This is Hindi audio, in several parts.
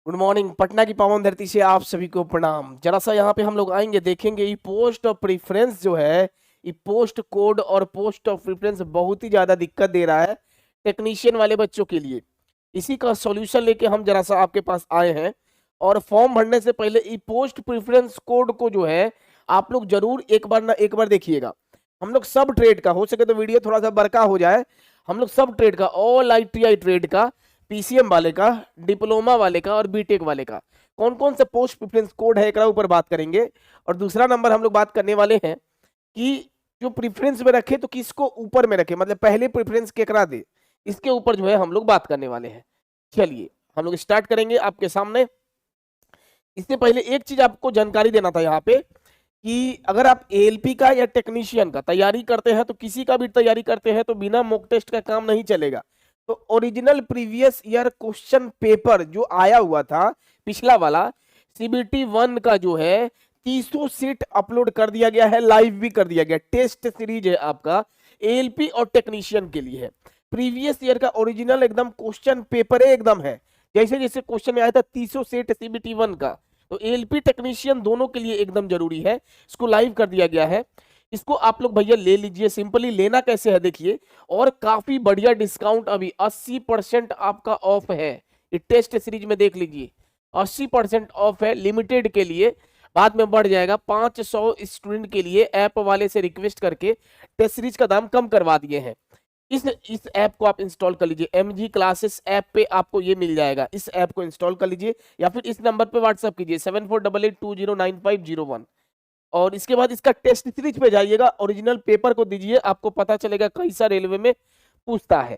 Good morning. पटना की पावन धरती से आप सभी को प्रणाम। जरा सा यहाँ पे हम लोग आएंगे, देखेंगे ये पोस्ट ऑफ प्रेफरेंस जो है, ये पोस्ट कोड और पोस्ट ऑफ प्रेफरेंस बहुत ही ज्यादा दिक्कत दे रहा है टेक्नीशियन वाले बच्चों के लिए। इसी का सॉल्यूशन लेके हम जरा सा आपके पास आए हैं। और फॉर्म भरने से पहले ये पोस्ट प्रेफरेंस कोड को जो है आप लोग जरूर एक बार ना एक बार देखिएगा। हम लोग सब ट्रेड का, हो सके तो वीडियो थोड़ा सा बड़का हो जाए, हम लोग सब ट्रेड का, ऑल ITI ट्रेड का, पीसीएम वाले का, डिप्लोमा वाले का और बीटेक वाले का कौन कौन से पोस्ट प्रेफरेंस कोड है एक ऊपर बात करेंगे। और दूसरा नंबर हम लोग बात करने वाले हैं कि जो प्रेफरेंस में रखे तो किसको ऊपर में रखे, मतलब पहले प्रेफरेंस केकरा दे, इसके ऊपर जो है हम लोग बात करने वाले हैं। चलिए हम लोग स्टार्ट करेंगे आपके सामने। इससे पहले एक चीज आपको जानकारी देना था यहाँ पे कि अगर आप एएलपी का या टेक्नीशियन का तैयारी करते हैं, तो किसी का भी तैयारी करते हैं, तो बिना मॉक टेस्ट का काम नहीं चलेगा। तो original previous year question paper जो आया हुआ था पिछला वाला CBT 1 का जो है 300 सीट अपलोड कर दिया गया है, लाइव भी कर दिया गया। टेस्ट सीरीज है आपका, एएलपी और टेक्नीशियन के लिए है। प्रीवियस ईयर का ओरिजिनल एकदम क्वेश्चन पेपर एकदम है, जैसे जैसे क्वेश्चन में आया था 300 सेट CBT 1 का। तो एएलपी टेक्नीशियन दोनों के लिए एकदम जरूरी है, इसको लाइव कर दिया गया है। इसको आप लोग भैया ले लीजिए। सिंपली लेना कैसे है देखिए, और काफी बढ़िया डिस्काउंट, अभी 80% आपका ऑफ है। ये टेस्ट सीरीज में देख लीजिए 80% ऑफ है लिमिटेड के लिए, बाद में बढ़ जाएगा। 500 स्टूडेंट के लिए ऐप वाले से रिक्वेस्ट करके टेस्ट सीरीज का दाम कम करवा दिए हैं। इस ऐप को आप इंस्टॉल कर लीजिए, MG क्लासेस ऐप पे आपको ये मिल जाएगा। इस ऐप को इंस्टॉल कर लीजिए या फिर इस नंबर पे व्हाट्सएप कीजिए 7488209501। और इसके बाद इसका टेस्ट सीरीज पे जाइएगा, ओरिजिनल पेपर को दीजिए, आपको पता चलेगा कैसा रेलवे में पूछता है।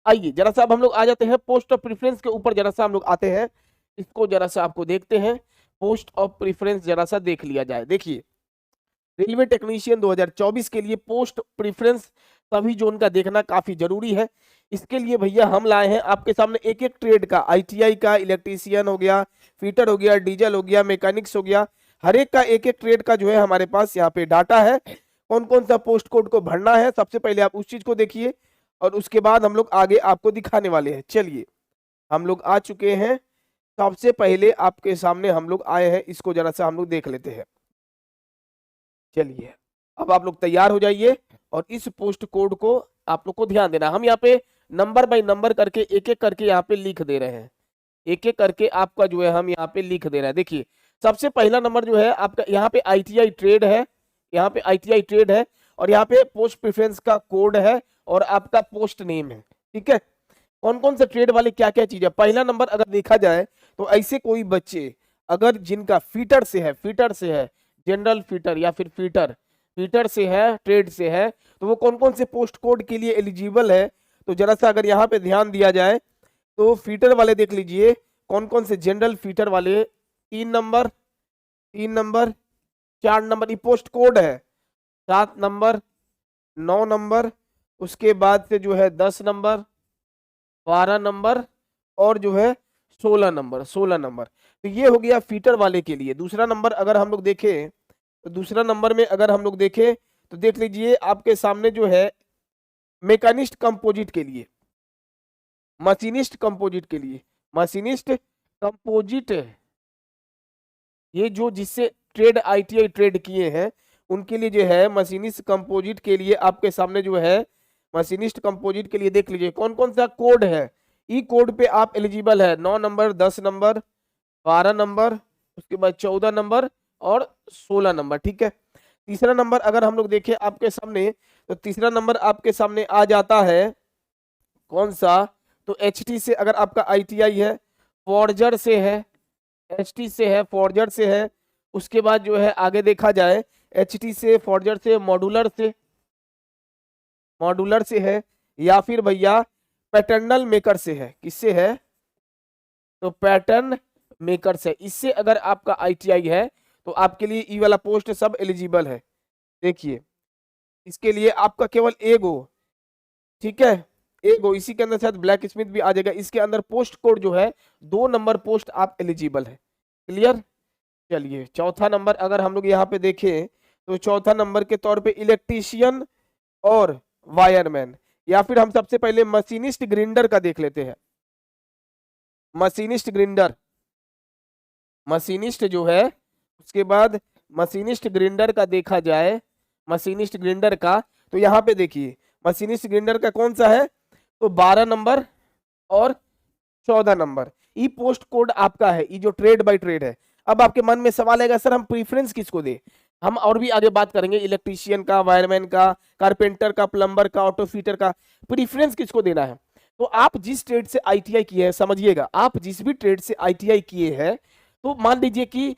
आइए जरा सा अब हम लोग आ जाते हैं पोस्ट ऑफ प्रेफरेंस के ऊपर, जरा सा हम लोग आते हैं, इसको जरा सा आपको देखते हैं। पोस्ट ऑफ प्रेफरेंस जरा सा देख लिया जाए। देखिए रेलवे टेक्नीशियन 2024 के लिए पोस्ट प्रेफरेंस सभी जोन का देखना काफी जरूरी है। इसके लिए भैया हम लाए हैं आपके सामने एक एक ट्रेड का, ITI का इलेक्ट्रीशियन हो गया, फिटर हो गया, डीजल हो गया, मैकेनिक्स हो गया, हर एक का एक एक ट्रेड का जो है हमारे पास यहाँ पे डाटा है, कौन कौन सा पोस्ट कोड को भरना है। सबसे पहले आप उस चीज को देखिए और उसके बाद हम लोग आगे आपको दिखाने वाले हैं। चलिए हम लोग आ चुके हैं, सबसे पहले आपके सामने हम लोग आए हैं, इसको जरा सा हम लोग देख लेते हैं। चलिए अब आप लोग तैयार हो जाइए और इस पोस्ट कोड को आप लोग को ध्यान देना। हम यहाँ पे नंबर बाय नंबर करके एक एक करके यहाँ पे लिख दे रहे हैं, एक एक करके आपका जो है हम यहाँ पे लिख दे रहे हैं। देखिए सबसे पहला नंबर जो है आपका यहाँ पे ITI ट्रेड है, यहाँ पे ITI ट्रेड है और यहाँ पे पोस्ट प्रेफरेंस का कोड है और आपका पोस्ट नेम है। ठीक है, कौन कौन से ट्रेड वाले क्या क्या चीज है। पहला नंबर अगर देखा जाए तो ऐसे कोई बच्चे अगर जिनका फीटर से है, फीटर से है, जनरल फीटर या फिर फीटर, फीटर से है, ट्रेड से है, तो वो कौन कौन से पोस्ट कोड के लिए एलिजिबल है। तो जरा सा अगर यहाँ पे ध्यान दिया जाए तो फीटर वाले देख लीजिए कौन कौन से, जनरल फीटर वाले 3 नंबर, 3 नंबर, 4 नंबर, ये पोस्ट कोड है, 7 नंबर, 9 नंबर, उसके बाद से जो है 10 नंबर, 12 नंबर और जो है 16 नंबर, 16 नंबर। तो ये हो गया फीटर वाले के लिए। दूसरा नंबर अगर हम लोग देखें तो दूसरा नंबर में अगर हम लोग देखें तो देख लीजिए आपके सामने जो है मैकेनिस्ट कंपोजिट के लिए, मशीनिस्ट कंपोजिट के लिए, मशीनिस्ट कंपोजिट, ये जो जिससे ट्रेड ITI ट्रेड किए हैं उनके लिए जो है मशीनिस्ट कंपोजिट के लिए आपके सामने जो है, मशीनिस्ट कंपोजिट के लिए देख लीजिए कौन कौन सा कोड है। ई कोड पे आप एलिजिबल है, 9 नंबर, 10 नंबर, 12 नंबर, उसके बाद 14 नंबर और 16 नंबर। ठीक है, तीसरा नंबर अगर हम लोग देखें आपके सामने तो तीसरा नंबर आपके सामने आ जाता है कौन सा, तो HT से अगर आपका ITI है, फॉर्जर से है, HT से है, फॉर्जर से है, उसके बाद जो है आगे देखा जाए HT से, फॉर्जर से, मॉड्यूलर से, मॉड्यूलर से है, या फिर भैया पैटर्नल मेकर से है। किससे है, तो पैटर्न मेकर से। इससे अगर आपका ITI है तो आपके लिए ई वाला पोस्ट सब एलिजिबल है। देखिए इसके लिए आपका केवल एगो, ठीक है, एगो, इसी के अंदर शायद ब्लैक स्मिथ भी आ जाएगा। इसके अंदर पोस्ट कोड जो है 2 नंबर पोस्ट आप एलिजिबल है। क्लियर। चलिए चौथा नंबर अगर हम लोग यहाँ पे देखें तो चौथा नंबर के तौर पे इलेक्ट्रीशियन और वायरमैन, या फिर हम सबसे पहले मशीनिस्ट ग्रिंडर का देख लेते हैं। मशीनिस्ट ग्रिंडर, मशीनिस्ट जो है, उसके बाद मशीनिस्ट ग्राइंडर का देखा जाए, मशीनिस्ट ग्राइंडर का, तो यहाँ पे देखिए मशीनिस्ट ग्राइंडर का कौन सा है, तो 12 नंबर और 14 नंबर। ई पोस्ट कोड आपका है, ये जो ट्रेड बाय ट्रेड है। अब आपके मन में सवाल आएगा सर हम प्रीफरेंस किसको दे, हम और भी आगे बात करेंगे इलेक्ट्रीशियन का, वायरमैन का, कारपेंटर का, प्लम्बर का, ऑटो फिटर का, प्रीफरेंस किसको देना है। तो आप जिस ट्रेड से आईटीआई किए हैं, समझिएगा आप जिस भी ट्रेड से आईटीआई किए हैं, तो मान लीजिए कि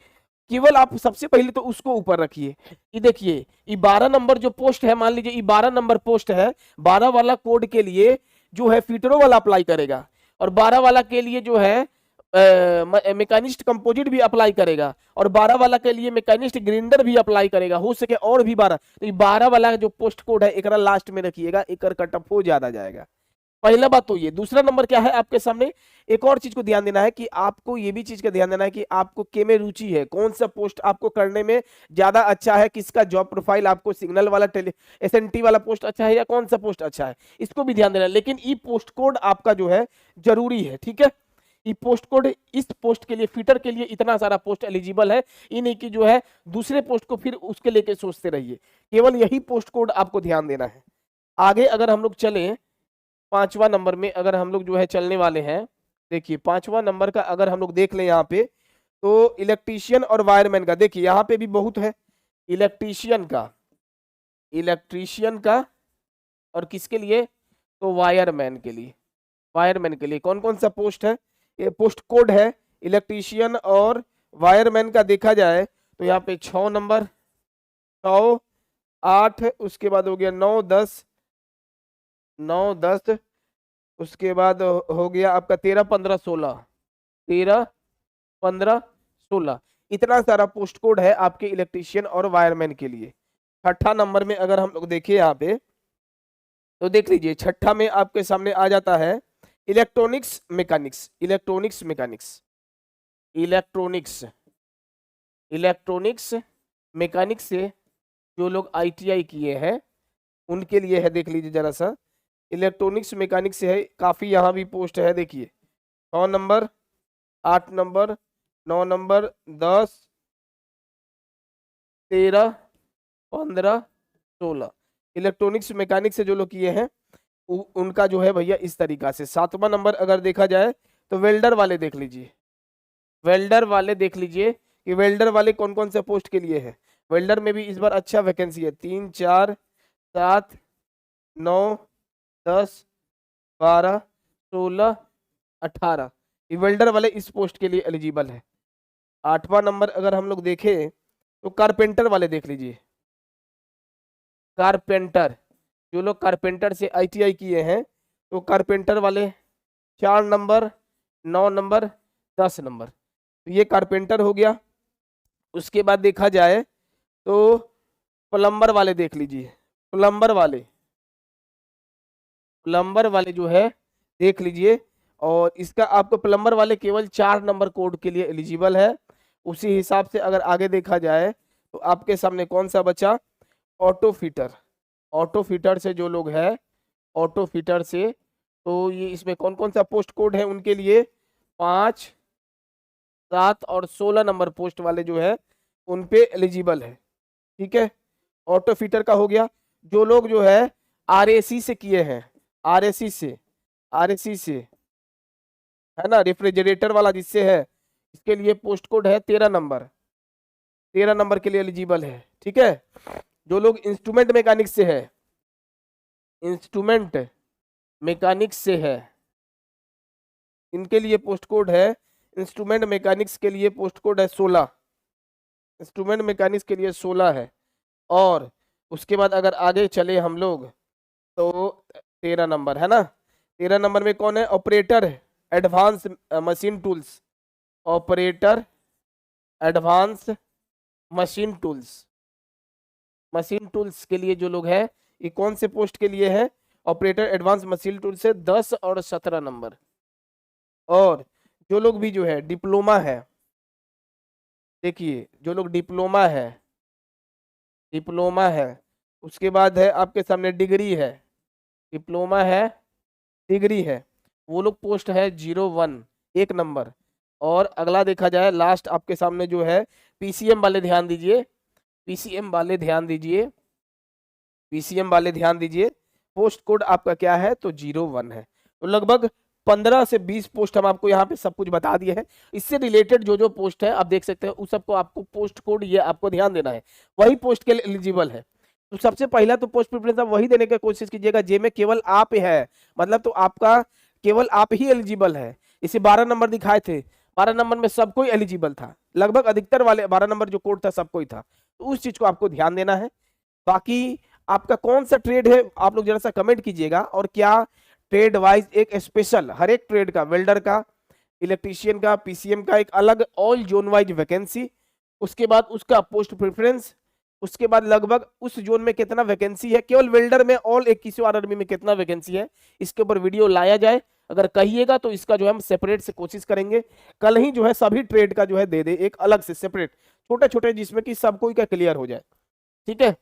केवल आप सबसे पहले तो उसको ऊपर रखिए। ये देखिए ये 12 नंबर जो पोस्ट है, मान लीजिए ये 12 नंबर पोस्ट है, 12 वाला कोड के लिए जो है फिटरो वाला अप्लाई करेगा, और 12 वाला के लिए जो है मैकेनिस्ट कंपोजिट भी अप्लाई करेगा, और 12 वाला के लिए मैकेनिस्ट ग्राइंडर भी अप्लाई करेगा, हो सके और भी 12। तो ये 12 वाला जो पोस्ट कोड है एकरा लास्ट में रखिएगा, एक कटअप हो ज्यादा जाएगा। पहला बात तो ये। दूसरा नंबर क्या है आपके सामने, एक और चीज को ध्यान देना है कि आपको ये भी चीज का ध्यान देना है कि आपको के में रुचि है, कौन सा पोस्ट आपको करने में ज्यादा अच्छा है, किसका जॉब प्रोफाइल आपको, सिग्नल वाला, एसएनटी वाला पोस्ट अच्छा है या कौन सा पोस्ट अच्छा है, इसको भी ध्यान देना है। लेकिन ई पोस्ट कोड आपका जो है जरूरी है, ठीक है। ई पोस्ट कोड, इस पोस्ट के लिए, फिटर के लिए इतना सारा पोस्ट एलिजिबल है, ये नहीं कि जो है दूसरे पोस्ट को फिर उसके लेके सोचते रहिए, केवल यही पोस्ट कोड आपको ध्यान देना है। आगे अगर हम लोग चलें 5वां नंबर में, अगर हम लोग जो है चलने वाले हैं, देखिए 5वां नंबर का अगर हम लोग देख लें यहाँ पे, तो इलेक्ट्रीशियन और वायरमैन का देखिए यहाँ पे भी बहुत है, इलेक्ट्रीशियन का और किसके लिए, तो वायरमैन के लिए। वायरमैन के लिए कौन कौन सा पोस्ट है, ये पोस्ट कोड है इलेक्ट्रीशियन और वायरमैन का देखा जाए तो यहाँ पे 6 नंबर, 6, 8, उसके बाद हो गया 9, 10, 9, 10, उसके बाद हो गया आपका 13, 15, 16, 13, 15, 16, इतना सारा पोस्ट कोड है आपके इलेक्ट्रीशियन और वायरमैन के लिए। छठा नंबर में अगर हम लोग देखिए यहाँ पे, तो देख लीजिए छठा में आपके सामने आ जाता है इलेक्ट्रॉनिक्स मैकेनिक्स। इलेक्ट्रॉनिक्स मैकेनिक्स से जो लोग आईटीआई किए हैं उनके लिए है, देख लीजिए जरा सा, इलेक्ट्रॉनिक्स मैकेनिक्स से है, काफी यहाँ भी पोस्ट है, देखिए 6 number, 8 number, 9 number, 10, 13, 15, 16, electronics mechanics से जो लोग किए हैं उनका जो है भैया इस तरीका से। 7वां नंबर अगर देखा जाए तो वेल्डर वाले देख लीजिए, कि वेल्डर वाले कौन कौन से पोस्ट के लिए है। वेल्डर में भी इस बार अच्छा वैकेंसी है, 3, 4, 7, 9, 10, 12, 16, 18, ये वेल्डर वाले इस पोस्ट के लिए एलिजिबल है। 8वां नंबर अगर हम लोग देखें तो कारपेंटर वाले देख लीजिए, कारपेंटर, जो लोग कारपेंटर से आईटीआई किए हैं तो कारपेंटर वाले 4 नंबर, 9 नंबर, 10 नंबर, तो ये कारपेंटर हो गया। उसके बाद देखा जाए तो प्लम्बर वाले देख लीजिए, प्लम्बर वाले जो है देख लीजिए, और इसका आपको प्लम्बर वाले केवल 4 नंबर कोड के लिए एलिजिबल है। उसी हिसाब से अगर आगे देखा जाए तो आपके सामने कौन सा बचा, ऑटो फिटर से जो लोग हैं, ऑटो फिटर से, तो ये इसमें कौन कौन सा पोस्ट कोड है उनके लिए, 5, 7 और 16 नंबर पोस्ट वाले जो है उन पे एलिजिबल है, ठीक है। ऑटो फिटर का हो गया। जो लोग जो है आरएसी से किए हैं, आरएसी से है ना, रेफ्रिजरेटर वाला जिससे है, इसके लिए पोस्ट कोड है 13 नंबर, 13 नंबर के लिए एलिजिबल है, ठीक है। जो लोग इंस्ट्रूमेंट मैकेनिक्स से है, इनके लिए पोस्ट कोड है, इंस्ट्रूमेंट मैकेनिक्स के लिए पोस्ट कोड है 16, इंस्ट्रूमेंट मैकेनिक्स के लिए 16 है। और उसके बाद अगर आगे चले हम लोग तो 13 नंबर है ना, 13 नंबर में कौन है, operator advance machine tools, operator advance machine tools के लिए जो लोग हैं, ये कौन से पोस्ट के लिए है, ऑपरेटर एडवांस मशीन टूल्स से 10 और 17 नंबर। और जो लोग भी जो है डिप्लोमा है, देखिए जो लोग डिप्लोमा है, उसके बाद है आपके सामने डिग्री है, डिप्लोमा है, डिग्री है, वो लोग पोस्ट है 01, 1 नंबर, और अगला देखा जाए लास्ट आपके सामने जो है पीसीएम वाले ध्यान दीजिए, पीसीएम वाले ध्यान दीजिए, पीसीएम वाले ध्यान दीजिए। पोस्ट कोड आपका क्या है तो 01 है। तो लगभग 15 से 20 पोस्ट हम आपको यहाँ पे सब कुछ बता दिए हैं। इससे रिलेटेड जो जो पोस्ट है आप देख सकते हैं उस सबको आपको पोस्ट कोड ये आपको ध्यान देना है, वही पोस्ट के लिए एलिजिबल है। तो सबसे पहला तो पोस्ट प्रेफरेंस आप वही देने की कोशिश कीजिएगा जिसमें केवल आप है, मतलब तो आपका केवल आप ही एलिजिबल है। इसे 12 नंबर दिखाए थे, 12 नंबर में सब कोई एलिजिबल था, लगभग अधिकतर वाले 12 नंबर जो कोड था सब कोई था। तो उस चीज को आपको ध्यान देना है। बाकी आपका कौन सा ट्रेड है आप लोग जरा सा कमेंट कीजिएगा, और क्या ट्रेड वाइज एक स्पेशल हर एक ट्रेड का, वेल्डर का, इलेक्ट्रीशियन का, पीसीएम का एक अलग ऑल जोन वाइज वैकेंसी, उसके बाद उसका पोस्ट प्रेफरेंस, उसके बाद लगभग उस जोन में कितना वैकेंसी है, केवल वेल्डर में ऑल 21 आर्मी में कितना वैकेंसी है, इसके ऊपर वीडियो लाया जाए। अगर कहिएगा तो इसका जो है हम सेपरेट से कोशिश करेंगे, कल ही जो है सभी ट्रेड का जो है दे दे एक अलग से सेपरेट, छोटे छोटे, जिसमें कि सबको का क्लियर हो जाए। ठीक है,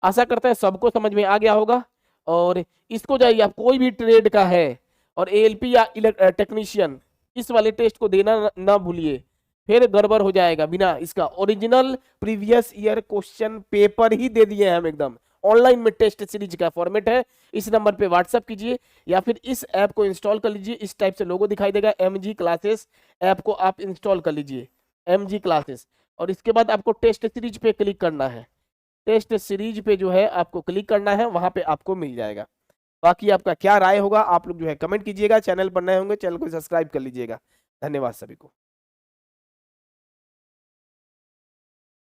आशा करते हैं सबको समझ में आ गया होगा। और इसको जाइए आप कोई भी ट्रेड का है और एएलपी या टेक्नीशियन इस वाले टेस्ट को देना ना भूलिए, फिर गड़बड़ हो जाएगा। बिना इसका original previous year question paper ही दे दिए हैं हम, एकदम ऑनलाइन में टेस्ट सीरीज का फॉर्मेट है। इस नंबर पे व्हाट्सअप कीजिए या फिर इस ऐप को इंस्टॉल कर लीजिए, इस टाइप से लोगो दिखाई देगा, MG क्लासेस ऐप को आप इंस्टॉल कर लीजिए, MG क्लासेस। और इसके बाद आपको टेस्ट सीरीज पे क्लिक करना है, टेस्ट सीरीज पे जो है आपको क्लिक करना है, वहां पे आपको मिल जाएगा। बाकी आपका क्या राय होगा आप लोग जो है कमेंट कीजिएगा, चैनल पर नए होंगे चैनल को सब्सक्राइब कर लीजिएगा। धन्यवाद सभी को।